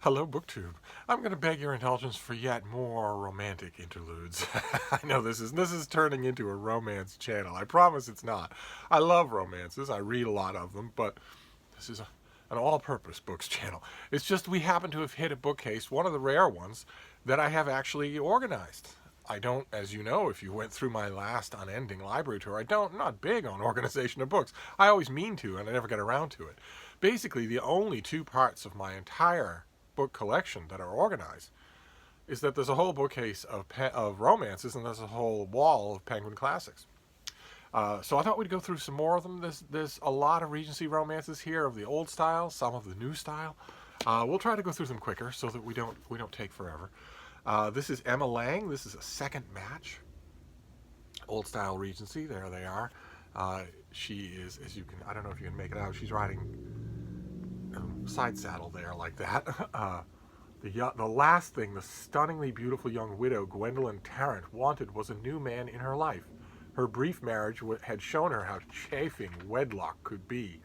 Hello, BookTube. I'm going to beg your indulgence for yet more romantic interludes. I know this is turning into a romance channel. I promise it's not. I love romances. I read a lot of them, but this is an all-purpose books channel. It's just we happen to have hit a bookcase, one of the rare ones that I have actually organized. I don't, as you know, if you went through my last unending library tour, I'm not big on organization of books. I always mean to, and I never get around to it. Basically, the only two parts of my entire book collection that are organized is that there's a whole bookcase of romances and there's a whole wall of Penguin classics. So I thought we'd go through some more of them. There's a lot of Regency romances here of the old style, some of the new style. We'll try to go through them quicker so that we don't take forever. This is Emma Lang. This is a second match. Old style Regency. There they are. She is, as you can, I don't know if you can make it out. She's riding side saddle there like that. The last thing the stunningly beautiful young widow Gwendolyn Tarrant wanted was a new man in her life. Her brief marriage had shown her how chafing wedlock could be,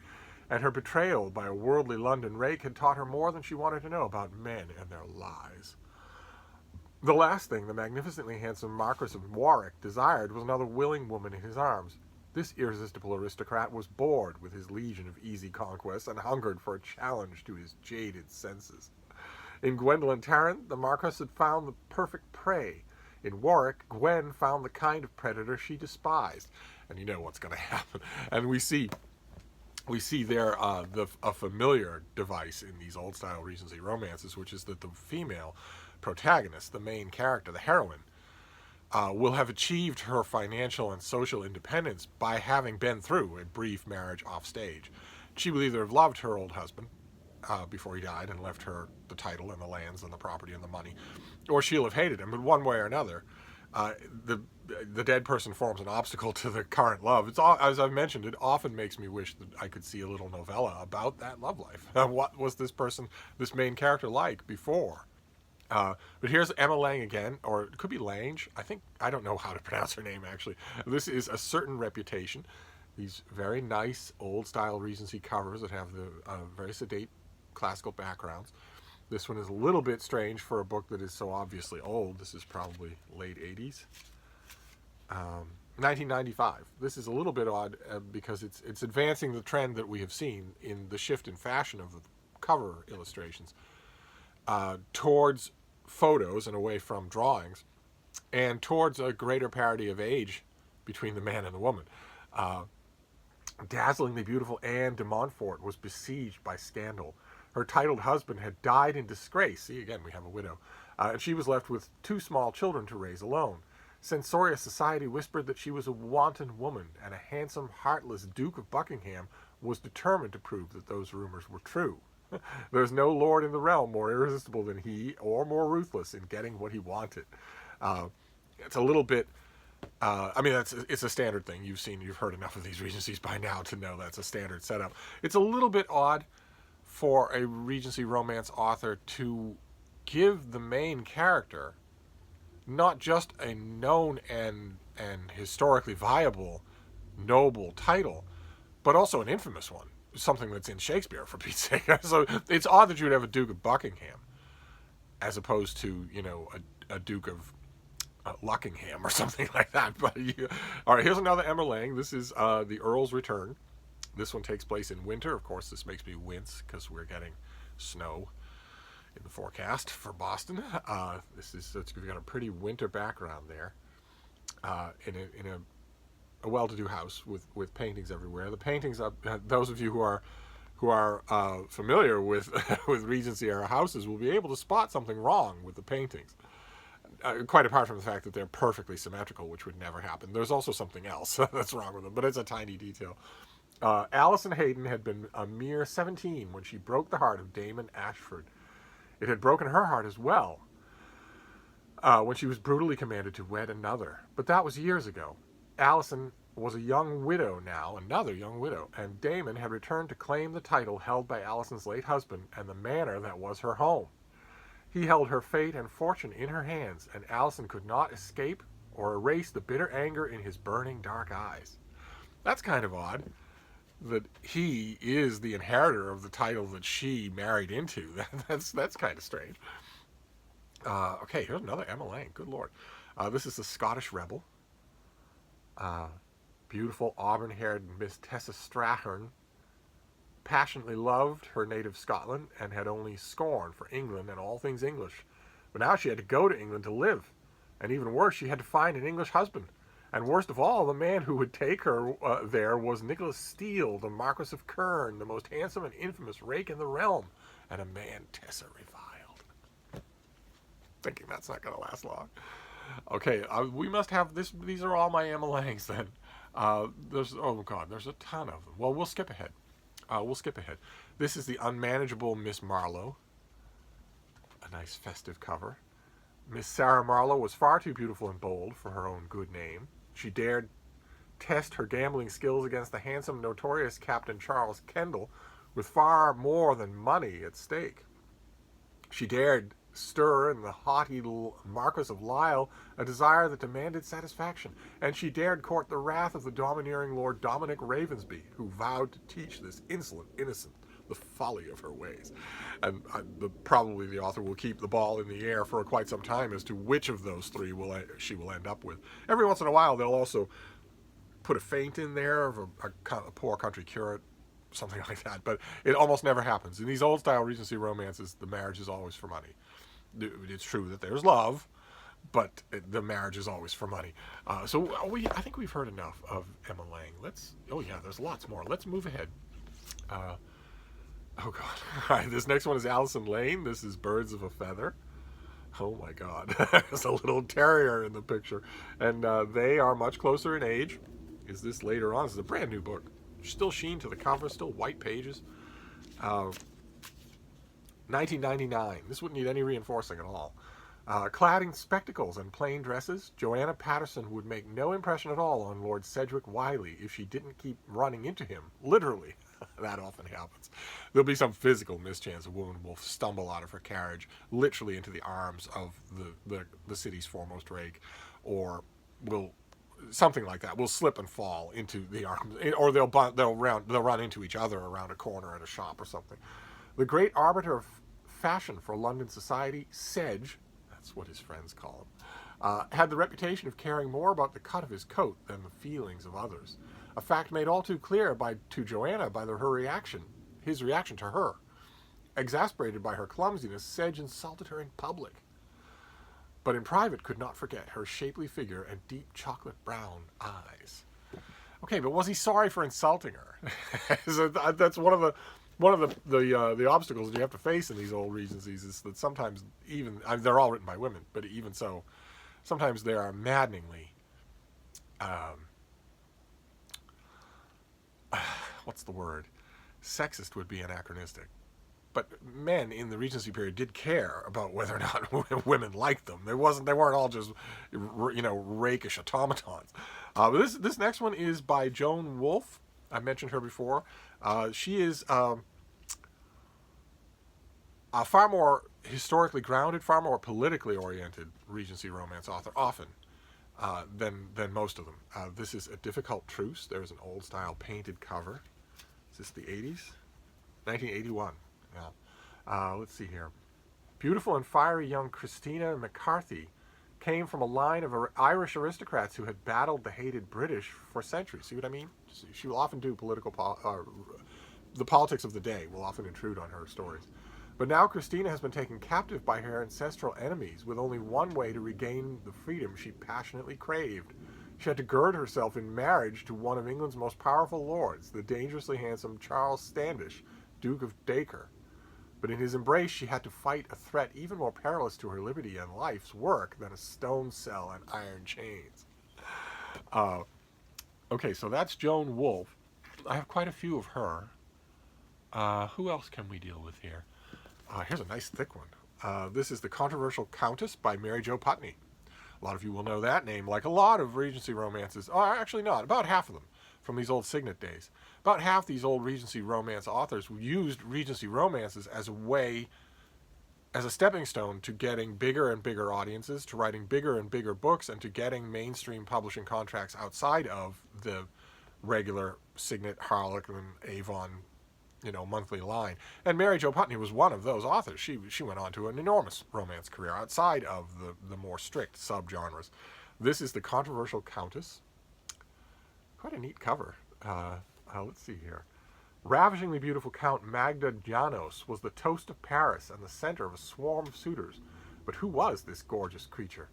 and her betrayal by a worldly London rake had taught her more than she wanted to know about men and their lies. The last thing the magnificently handsome Marquis of Warwick desired was another willing woman in his arms. This irresistible aristocrat was bored with his legion of easy conquests and hungered for a challenge to his jaded senses. In Gwendolyn Tarrant, the Marquis had found the perfect prey. In Warwick, Gwen found the kind of predator she despised. And you know what's going to happen. And we see there a familiar device in these old-style Regency romances, which is that the female protagonist, the main character, the heroine, will have achieved her financial and social independence by having been through a brief marriage off stage. She will either have loved her old husband before he died and left her the title and the lands and the property and the money, or she'll have hated him. But one way or another, the dead person forms an obstacle to the current love. As I've mentioned, it often makes me wish that I could see a little novella about that love life. What was this main character like before? But here's Emma Lang again, or it could be Lange. I don't know how to pronounce her name actually. This is A Certain Reputation. These very nice old-style Regency covers that have the very sedate classical backgrounds. This one is a little bit strange for a book that is so obviously old. This is probably late 80s. 1995. This is a little bit odd because it's advancing the trend that we have seen in the shift in fashion of the cover illustrations towards photos and away from drawings, and towards a greater parity of age between the man and the woman. Dazzlingly beautiful Anne de Montfort was besieged by scandal. Her titled husband had died in disgrace. See, again, we have a widow. And she was left with two small children to raise alone. Censorious society whispered that she was a wanton woman, and a handsome, heartless Duke of Buckingham was determined to prove that those rumors were true. There's no lord in the realm more irresistible than he, or more ruthless in getting what he wanted. It's a little bit... it's a standard thing. You've heard enough of these Regencies by now to know that's a standard setup. It's a little bit odd for a Regency romance author to give the main character not just a known and historically viable, noble title, but also an infamous one. Something that's in Shakespeare, for Pete's sake. So it's odd that you would have a Duke of Buckingham as opposed to, a Duke of Luckingham or something like that. But all right, here's another Emma Lang. This is The Earl's Return. This one takes place in winter. Of course, this makes me wince because we're getting snow in the forecast for Boston. We've got a pretty winter background there in a well-to-do house with paintings everywhere. The paintings, those of you who are familiar with with Regency era houses will be able to spot something wrong with the paintings. Quite apart from the fact that they're perfectly symmetrical, which would never happen. There's also something else that's wrong with them, but it's a tiny detail. Alison Hayden had been a mere 17 when she broke the heart of Damon Ashford. It had broken her heart as well when she was brutally commanded to wed another. But that was years ago. Alison was a young widow now, another young widow, and Damon had returned to claim the title held by Alison's late husband and the manor that was her home. He held her fate and fortune in her hands, and Alison could not escape or erase the bitter anger in his burning dark eyes. That's kind of odd. that he is the inheritor of the title that she married into. That's kind of strange. Okay, here's another Emma Lang. Good lord. This is the Scottish rebel. Beautiful auburn-haired Miss Tessa Strahearn passionately loved her native Scotland and had only scorn for England and all things English. But now she had to go to England to live. And even worse, she had to find an English husband. And worst of all, the man who would take her there was Nicholas Steele, the Marquis of Kern, the most handsome and infamous rake in the realm, and a man Tessa reviled. Thinking that's not going to last long. Okay, we must have this. These are all my Emma Langs then. There's a ton of them. Well, we'll skip ahead. This is the unmanageable Miss Marlowe. A nice festive cover. Miss Sarah Marlowe was far too beautiful and bold for her own good name. She dared test her gambling skills against the handsome, notorious Captain Charles Kendall, with far more than money at stake. She dared stir in the haughty Marquis of Lisle a desire that demanded satisfaction, and she dared court the wrath of the domineering Lord Dominic Ravensby, who vowed to teach this insolent innocent the folly of her ways. And probably the author will keep the ball in the air for quite some time as to which of those three she will end up with. Every once in a while, they'll also put a feint in there of a poor country curate, something like that. But it almost never happens. In these old-style Regency romances, the marriage is always for money. It's true that there's love, but the marriage is always for money. I think we've heard enough of Emma Lang. There's lots more. Let's move ahead. Oh, God. All right, this next one is Alison Lane. This is Birds of a Feather. Oh, my God. There's a little terrier in the picture. And they are much closer in age. Is this later on? This is a brand new book. Still sheen to the cover, still white pages. 1999. This wouldn't need any reinforcing at all. Clad in spectacles and plain dresses, Joanna Patterson would make no impression at all on Lord Sedgwick Wiley if she didn't keep running into him. Literally. That often happens. There'll be some physical mischance. A woman will stumble out of her carriage, literally into the arms of the city's foremost rake, or will something like that. Will slip and fall into the arms, or they'll run into each other around a corner at a shop or something. The great arbiter of fashion for London society, Sedge, that's what his friends call him, had the reputation of caring more about the cut of his coat than the feelings of others. A fact made all too clear to Joanna by his reaction to her. Exasperated by her clumsiness, Sedge insulted her in public, but in private could not forget her shapely figure and deep chocolate brown eyes. Okay, but was he sorry for insulting her? That's one of the obstacles that you have to face in these old Regencies, is that sometimes they're all written by women, but even so, sometimes they are maddeningly what's the word? Sexist would be anachronistic. But men in the Regency period did care about whether or not women liked them. They weren't all just, rakish automatons. But this next one is by Joan Wolfe. I mentioned her before. She is a far more historically grounded, far more politically oriented Regency romance author, often. Than most of them. This is A Difficult Truce. There's an old-style painted cover. Is this the 80s? 1981. Yeah. Let's see here. Beautiful and fiery young Christina McCarthy came from a line of Irish aristocrats who had battled the hated British for centuries. See what I mean? She will often do the politics of the day will often intrude on her stories. But now Christina has been taken captive by her ancestral enemies, with only one way to regain the freedom she passionately craved. She had to gird herself in marriage to one of England's most powerful lords, the dangerously handsome Charles Standish, Duke of Dacre. But in his embrace she had to fight a threat even more perilous to her liberty and life's work than a stone cell and iron chains. Okay, so that's Joan Wolfe. I have quite a few of her. Who else can we deal with here? Here's a nice thick one. This is The Controversial Countess by Mary Jo Putney. A lot of you will know that name, like a lot of Regency romances. Oh, actually not. About half of them from these old Signet days. About half these old Regency romance authors used Regency romances as a stepping stone to getting bigger and bigger audiences, to writing bigger and bigger books, and to getting mainstream publishing contracts outside of the regular Signet, Harlequin, Avon, monthly line. And Mary Jo Putney was one of those authors. She went on to an enormous romance career outside of the more strict subgenres. This is The Controversial Countess. Quite a neat cover. Let's see here. Ravishingly beautiful Count Magda Janos was the toast of Paris and the center of a swarm of suitors. But who was this gorgeous creature?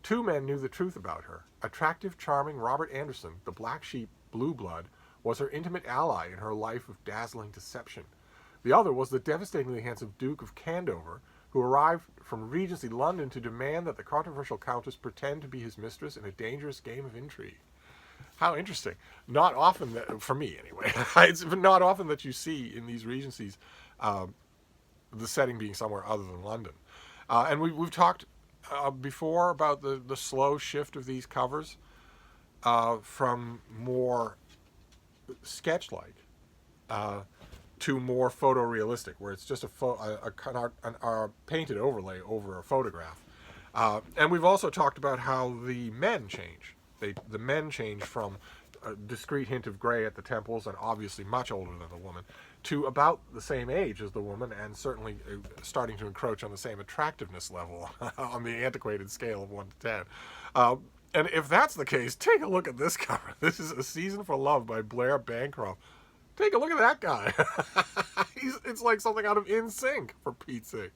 Two men knew the truth about her. Attractive, charming Robert Anderson, the black sheep, blue blood, was her intimate ally in her life of dazzling deception. The other was the devastatingly handsome Duke of Candover, who arrived from Regency London to demand that the controversial Countess pretend to be his mistress in a dangerous game of intrigue. How interesting. Not often, for me anyway, it's not often that you see in these Regencies the setting being somewhere other than London. And we've talked before about the slow shift of these covers from more sketch-like to more photorealistic, where it's just a painted overlay over a photograph. And we've also talked about how the men change. The men change from a discreet hint of gray at the temples, and obviously much older than the woman, to about the same age as the woman, and certainly starting to encroach on the same attractiveness level on the antiquated scale of 1 to 10. And if that's the case, take a look at this cover. This is A Season for Love by Blair Bancroft. Take a look at that guy. It's like something out of In Sync, for Pete's sake.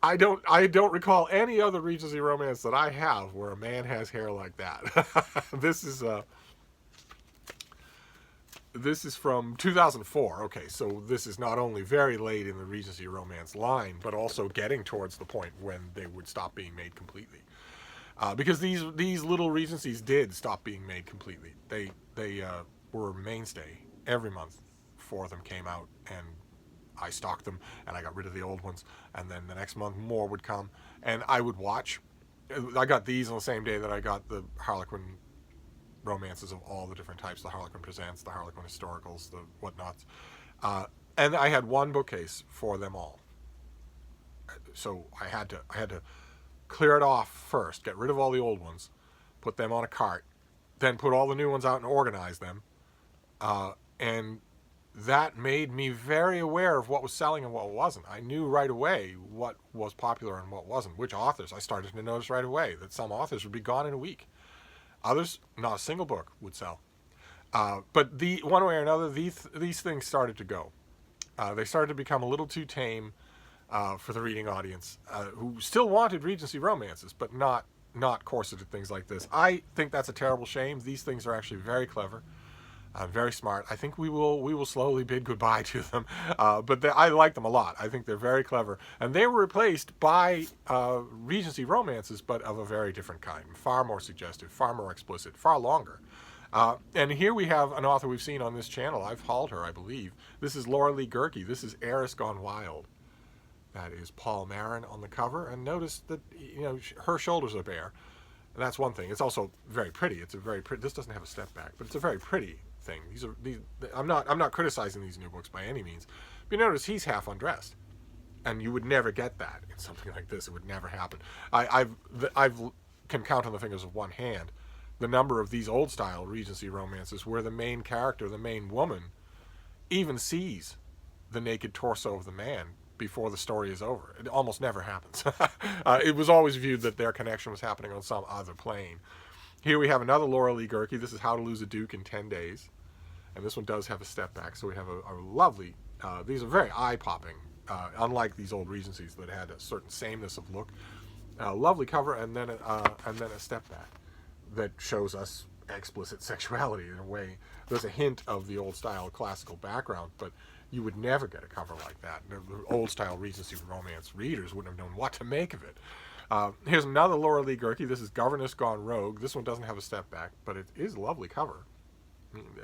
I don't recall any other Regency romance that I have where a man has hair like that. This is from 2004. Okay, so this is not only very late in the Regency romance line, but also getting towards the point when they would stop being made completely. Because these little Regencies did stop being made completely. They were a mainstay. Every month 4 of them came out, and I stocked them, and I got rid of the old ones, and then the next month more would come, and I would watch. I got these on the same day that I got the Harlequin romances of all the different types, the Harlequin Presents, the Harlequin Historicals, the whatnots, and I had one bookcase for them all. So I had to clear it off first, get rid of all the old ones, put them on a cart, then put all the new ones out and organize them, and that made me very aware of what was selling and what wasn't. I knew right away what was popular and what wasn't. Which authors, I started to notice right away that some authors would be gone in a week. Others, not a single book would sell. But one way or another, these things started to go. They started to become a little too tame for the reading audience, who still wanted Regency romances, but not corseted things like this. I think that's a terrible shame. These things are actually very clever. Very smart. I think we will slowly bid goodbye to them, but I like them a lot. I think they're very clever, and they were replaced by Regency romances, but of a very different kind, far more suggestive, far more explicit, far longer. And here we have an author we've seen on this channel. I've hauled her, I believe. This is Laura Lee Gerke. This is Heiress Gone Wild. That is Paul Marin on the cover, and notice that her shoulders are bare. And that's one thing. It's also very pretty. It's a very pretty. This doesn't have a step back, but it's a very pretty thing. I'm not criticizing these new books by any means. But you notice he's half undressed, and you would never get that in something like this. It would never happen. I've can count on the fingers of one hand the number of these old style Regency romances where the main character, the main woman, even sees the naked torso of the man before the story is over. It almost never happens. It was always viewed that their connection was happening on some other plane. Here we have another Laura Lee Gerke. This is How to Lose a Duke in 10 Days. And this one does have a step back, so we have a lovely, these are very eye-popping, unlike these old Regencies that had a certain sameness of look. Lovely cover, and then a step back that shows us explicit sexuality in a way. There's a hint of the old-style classical background, but you would never get a cover like that. The old-style Regency romance readers wouldn't have known what to make of it. Here's another Laura Lee Gerke. This is Governess Gone Rogue. This one doesn't have a step back, but it is a lovely cover.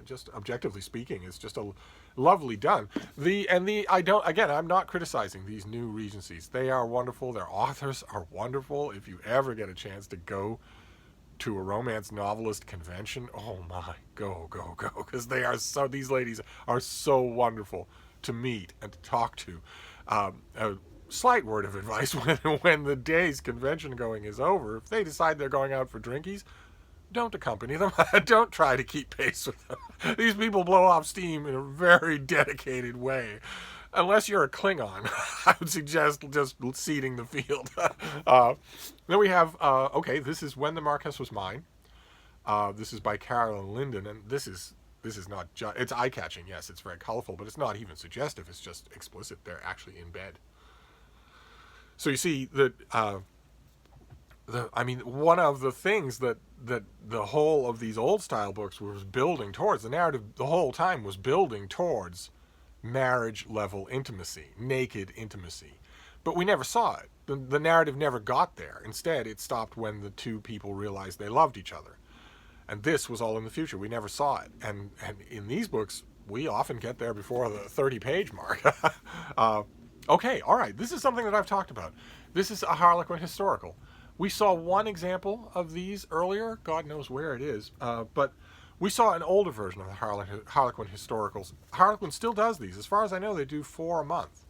Just objectively speaking, it's just a lovely done. I'm not criticizing these new Regencies. They are wonderful. Their authors are wonderful. If you ever get a chance to go to a romance novelist convention, oh my, go, because these ladies are so wonderful to meet and to talk to. A slight word of advice: when the day's convention going is over, if they decide they're going out for drinkies, don't accompany them. Don't try to keep pace with them. These people blow off steam in a very dedicated way. Unless you're a Klingon, I would suggest just ceding the field. Then we have, okay, this is When the Marquess Was Mine. This is by Carolyn Linden, and this is not just, it's eye-catching, yes, it's very colorful, but it's not even suggestive, it's just explicit. They're actually in bed. So you see that, one of the things that the whole of these old style books was building towards, the narrative the whole time was building towards marriage level intimacy, naked intimacy. But we never saw it. The narrative never got there. Instead, it stopped when the two people realized they loved each other. And this was all in the future. We never saw it. And in these books, we often get there before the 30-page mark. Okay, all right. This is something that I've talked about. This is a Harlequin historical. We saw one example of these earlier. God knows where it is. But we saw an older version of the Harlequin historicals. Harlequin still does these. As far as I know, they do 4 a month.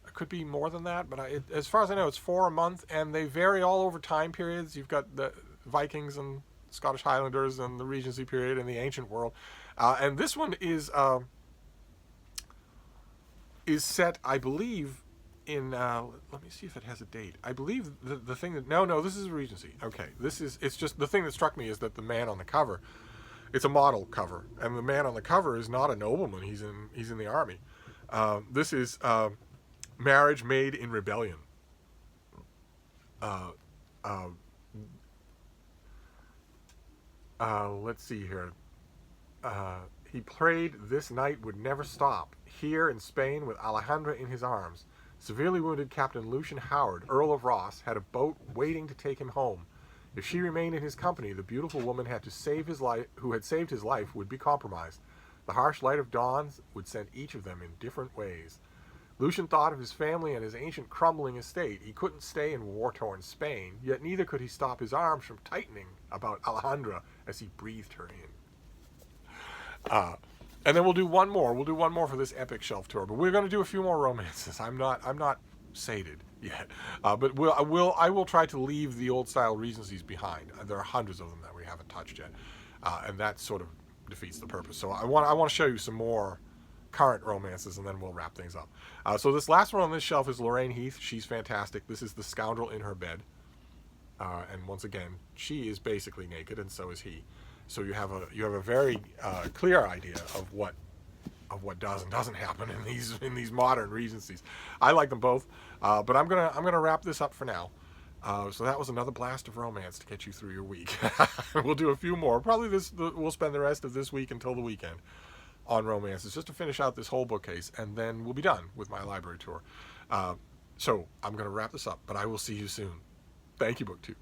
It could be more than that, but as far as I know, it's 4 a month, and they vary all over time periods. You've got the Vikings and Scottish Highlanders and the Regency period and the ancient world. And this one is set, I believe, in, let me see if it has a date. I believe the thing that, no, this is Regency. Okay, it's just, the thing that struck me is that the man on the cover, it's a model cover, and the man on the cover is not a nobleman, he's in the army. This is Marriage Made in Rebellion. Let's see here. He prayed this night would never stop. Here in Spain, with Alejandra in his arms, severely wounded Captain Lucian Howard, Earl of Ross, had a boat waiting to take him home. If she remained in his company, the beautiful woman who had saved his life would be compromised. The harsh light of dawn would send each of them in different ways. Lucian thought of his family and his ancient crumbling estate. He couldn't stay in war-torn Spain, yet neither could he stop his arms from tightening about Alejandra as he breathed her in. And then we'll do one more. We'll do one more for this epic shelf tour, but we're going to do a few more romances. I'm not sated yet, but I will try to leave the old style Regencies behind. There are hundreds of them that we haven't touched yet, and that sort of defeats the purpose. So I want to show you some more current romances, and then we'll wrap things up. So this last one on this shelf is Lorraine Heath. She's fantastic. This is The Scoundrel in Her Bed, and once again, she is basically naked, and so is he. So you have a very clear idea of what does and doesn't happen in these modern Regencies. I like them both, but I'm gonna wrap this up for now. So that was another blast of romance to get you through your week. We'll do a few more. Probably we'll spend the rest of this week until the weekend on romances, just to finish out this whole bookcase, and then we'll be done with my library tour. So I'm going to wrap this up, but I will see you soon. Thank you, BookTube.